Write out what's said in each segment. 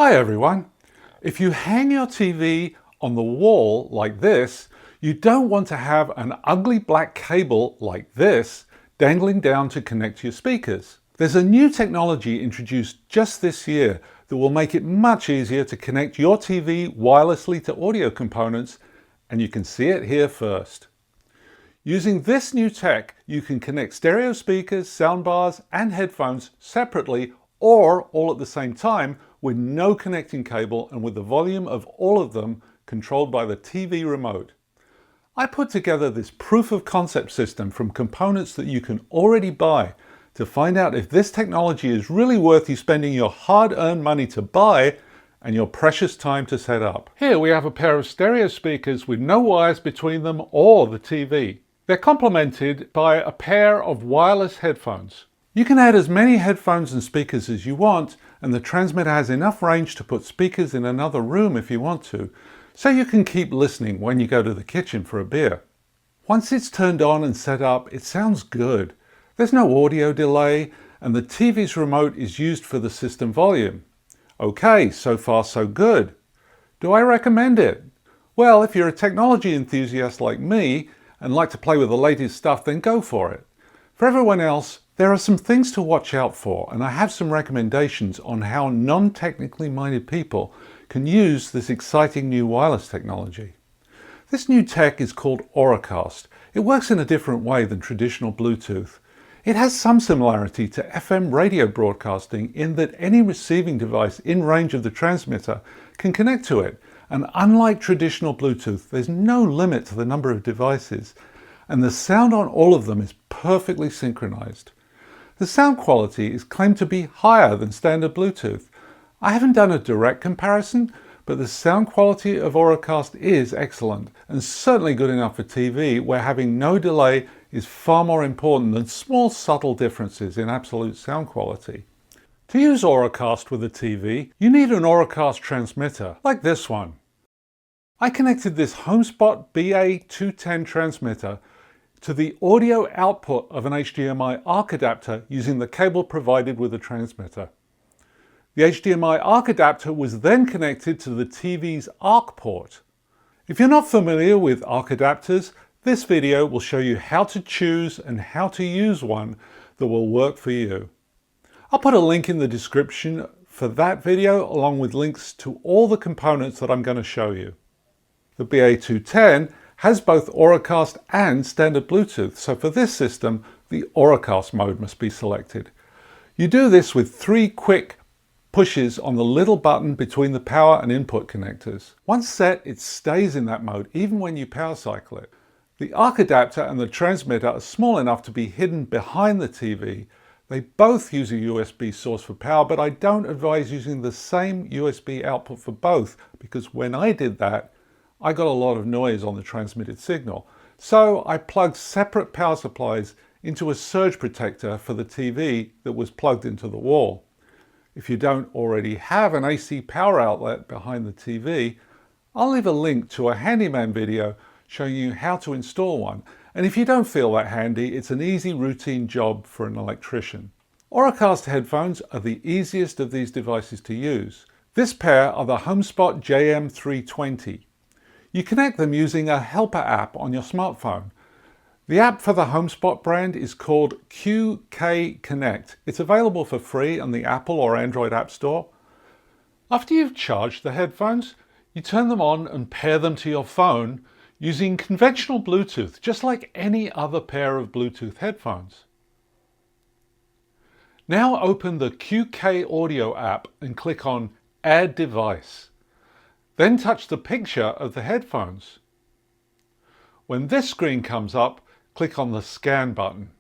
Hi everyone. If you hang your TV on the wall like this, you don't want to have an ugly black cable like this dangling down to connect to your speakers. There's a new technology introduced just this year that will make it much easier to connect your TV wirelessly to audio components, and you can see it here first. Using this new tech, you can connect stereo speakers, soundbars and headphones separately or all at the same time with no connecting cable and with the volume of all of them controlled by the TV remote. I put together this proof of concept system from components that you can already buy to find out if this technology is really worth you spending your hard-earned money to buy and your precious time to set up. Here we have a pair of stereo speakers with no wires between them or the TV. They're complemented by a pair of wireless headphones. You can add as many headphones and speakers as you want, and the transmitter has enough range to put speakers in another room if you want to, so you can keep listening when you go to the kitchen for a beer. Once it's turned on and set up, it sounds good. There's no audio delay, and the TV's remote is used for the system volume. Okay, so far so good. Do I recommend it? Well, if you're a technology enthusiast like me and like to play with the latest stuff, then go for it. For everyone else, there are some things to watch out for, and I have some recommendations on how non-technically minded people can use this exciting new wireless technology. This new tech is called Auracast. It works in a different way than traditional Bluetooth. It has some similarity to FM radio broadcasting in that any receiving device in range of the transmitter can connect to it, and unlike traditional Bluetooth, there's no limit to the number of devices, and the sound on all of them is perfectly synchronized. The sound quality is claimed to be higher than standard Bluetooth. I haven't done a direct comparison, but the sound quality of Auracast is excellent and certainly good enough for TV, where having no delay is far more important than small subtle differences in absolute sound quality. To use Auracast with a TV, you need an Auracast transmitter, like this one. I connected this HomeSpot BA210 transmitter to the audio output of an HDMI ARC adapter using the cable provided with the transmitter. The HDMI ARC adapter was then connected to the TV's ARC port. If you're not familiar with ARC adapters, this video will show you how to choose and how to use one that will work for you. I'll put a link in the description for that video along with links to all the components that I'm going to show you. The BA210 has both Auracast and standard Bluetooth, so for this system, the Auracast mode must be selected. You do this with 3 quick pushes on the little button between the power and input connectors. Once set, it stays in that mode even when you power cycle it. The ARC adapter and the transmitter are small enough to be hidden behind the TV. They both use a USB source for power, but I don't advise using the same USB output for both, because when I did that, I got a lot of noise on the transmitted signal. So I plugged separate power supplies into a surge protector for the TV that was plugged into the wall. If you don't already have an AC power outlet behind the TV, I'll leave a link to a handyman video showing you how to install one. And if you don't feel that handy, it's an easy routine job for an electrician. Auracast headphones are the easiest of these devices to use. This pair are the HomeSpot JM320. You connect them using a helper app on your smartphone. The app for the HomeSpot brand is called QK Connect. It's available for free on the Apple or Android App Store. After you've charged the headphones, you turn them on and pair them to your phone using conventional Bluetooth, just like any other pair of Bluetooth headphones. Now open the QK Audio app and click on Add Device. Then touch the picture of the headphones. When this screen comes up, click on the Scan button.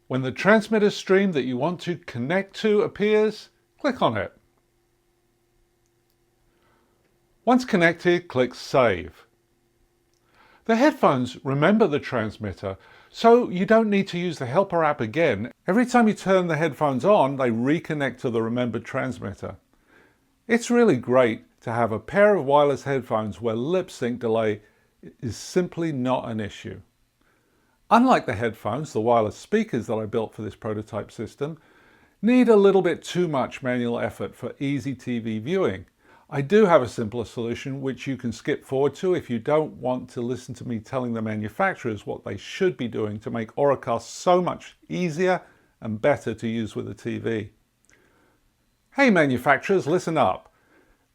When the transmitter stream that you want to connect to appears, click on it. Once connected, click Save. The headphones remember the transmitter, so you don't need to use the helper app again. Every time you turn the headphones on, they reconnect to the remembered transmitter. It's really great to have a pair of wireless headphones where lip sync delay is simply not an issue. Unlike the headphones, the wireless speakers that I built for this prototype system, need a little bit too much manual effort for easy TV viewing. I do have a simpler solution which you can skip forward to if you don't want to listen to me telling the manufacturers what they should be doing to make Auracast so much easier and better to use with a TV. Hey manufacturers, listen up.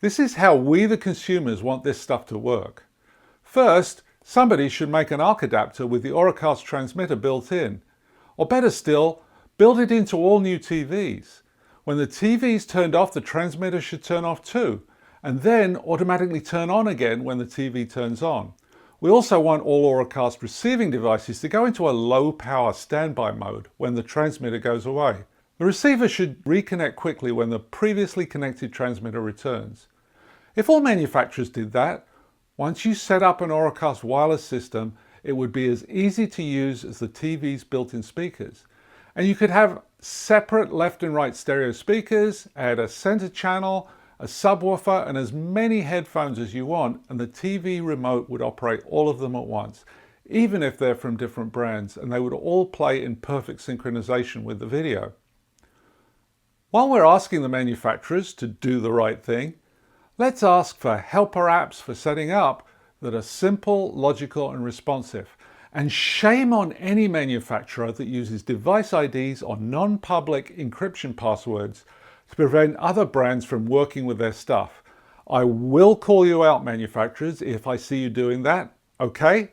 This is how we the consumers want this stuff to work. First, somebody should make an ARC adapter with the Auracast transmitter built in. Or better still, build it into all new TVs. When the TV's turned off, the transmitter should turn off too, and then automatically turn on again when the TV turns on. We also want all Auracast receiving devices to go into a low power standby mode when the transmitter goes away. The receiver should reconnect quickly when the previously connected transmitter returns. If all manufacturers did that, once you set up an Auracast wireless system, it would be as easy to use as the TV's built-in speakers. And you could have separate left and right stereo speakers, add a center channel, a subwoofer, and as many headphones as you want, and the TV remote would operate all of them at once, even if they're from different brands, and they would all play in perfect synchronization with the video. While we're asking the manufacturers to do the right thing, let's ask for helper apps for setting up that are simple, logical, and responsive. And shame on any manufacturer that uses device IDs or non-public encryption passwords to prevent other brands from working with their stuff. I will call you out, manufacturers, if I see you doing that, okay?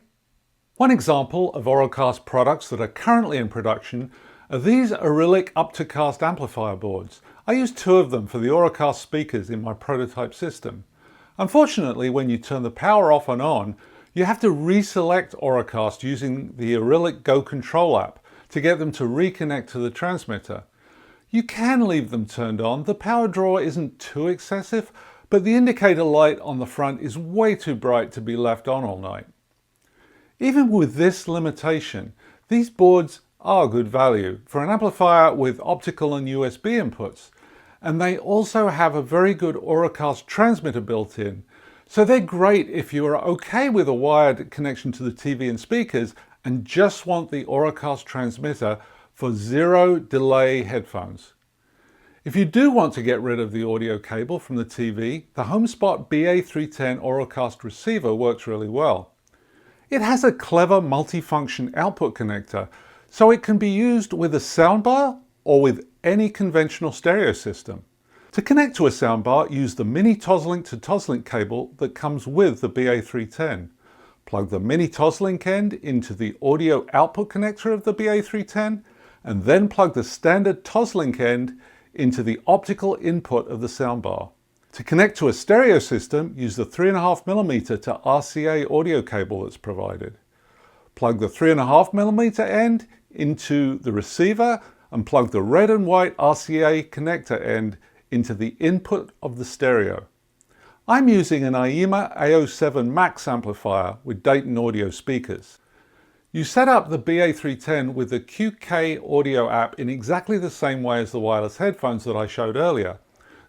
One example of Auracast products that are currently in production are these Auralic up-to-cast amplifier boards. I use 2 of them for the Auracast speakers in my prototype system. Unfortunately, when you turn the power off and on, you have to reselect Auracast using the Auralic Go Control app to get them to reconnect to the transmitter. You can leave them turned on. The power draw isn't too excessive, but the indicator light on the front is way too bright to be left on all night. Even with this limitation, these boards are good value for an amplifier with optical and USB inputs, and they also have a very good Auracast transmitter built in. So they're great if you are okay with a wired connection to the TV and speakers and just want the Auracast transmitter for 0 delay headphones. If you do want to get rid of the audio cable from the TV, the HomeSpot BA310 Auracast receiver works really well. It has a clever multifunction output connector, so it can be used with a soundbar or with any conventional stereo system. To connect to a soundbar, use the mini Toslink to Toslink cable that comes with the BA310. Plug the mini Toslink end into the audio output connector of the BA310, and then plug the standard Toslink end into the optical input of the soundbar. To connect to a stereo system, use the 3.5mm to RCA audio cable that's provided. Plug the 3.5mm end into the receiver and plug the red and white RCA connector end into the input of the stereo. I'm using an AIMA A07 Max amplifier with Dayton audio speakers. You set up the BA310 with the QK audio app in exactly the same way as the wireless headphones that I showed earlier.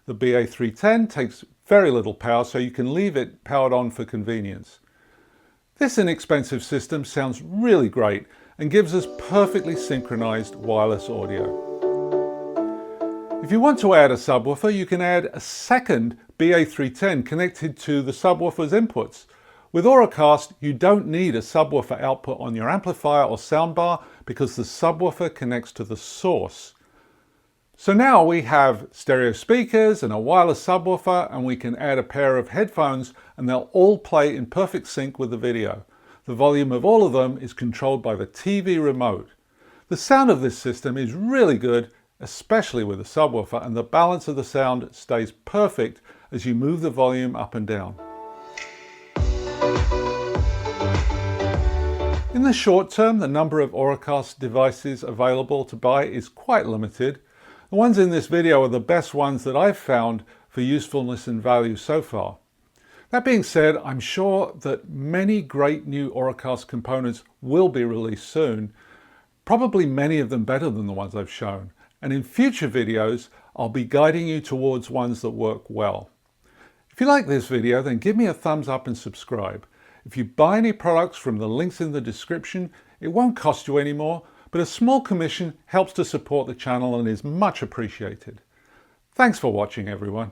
The BA310 takes very little power, so you can leave it powered on for convenience. This inexpensive system sounds really great and gives us perfectly synchronized wireless audio. If you want to add a subwoofer, you can add a second BA310 connected to the subwoofer's inputs. With Auracast, you don't need a subwoofer output on your amplifier or soundbar because the subwoofer connects to the source. So now we have stereo speakers and a wireless subwoofer, and we can add a pair of headphones and they'll all play in perfect sync with the video. The volume of all of them is controlled by the TV remote. The sound of this system is really good, especially with the subwoofer, and the balance of the sound stays perfect as you move the volume up and down. In the short term, the number of Auracast devices available to buy is quite limited. The ones in this video are the best ones that I've found for usefulness and value so far. That being said, I'm sure that many great new Auracast components will be released soon, probably many of them better than the ones I've shown. And in future videos, I'll be guiding you towards ones that work well. If you like this video, then give me a thumbs up and subscribe. If you buy any products from the links in the description, it won't cost you any more, but a small commission helps to support the channel and is much appreciated. Thanks for watching, everyone.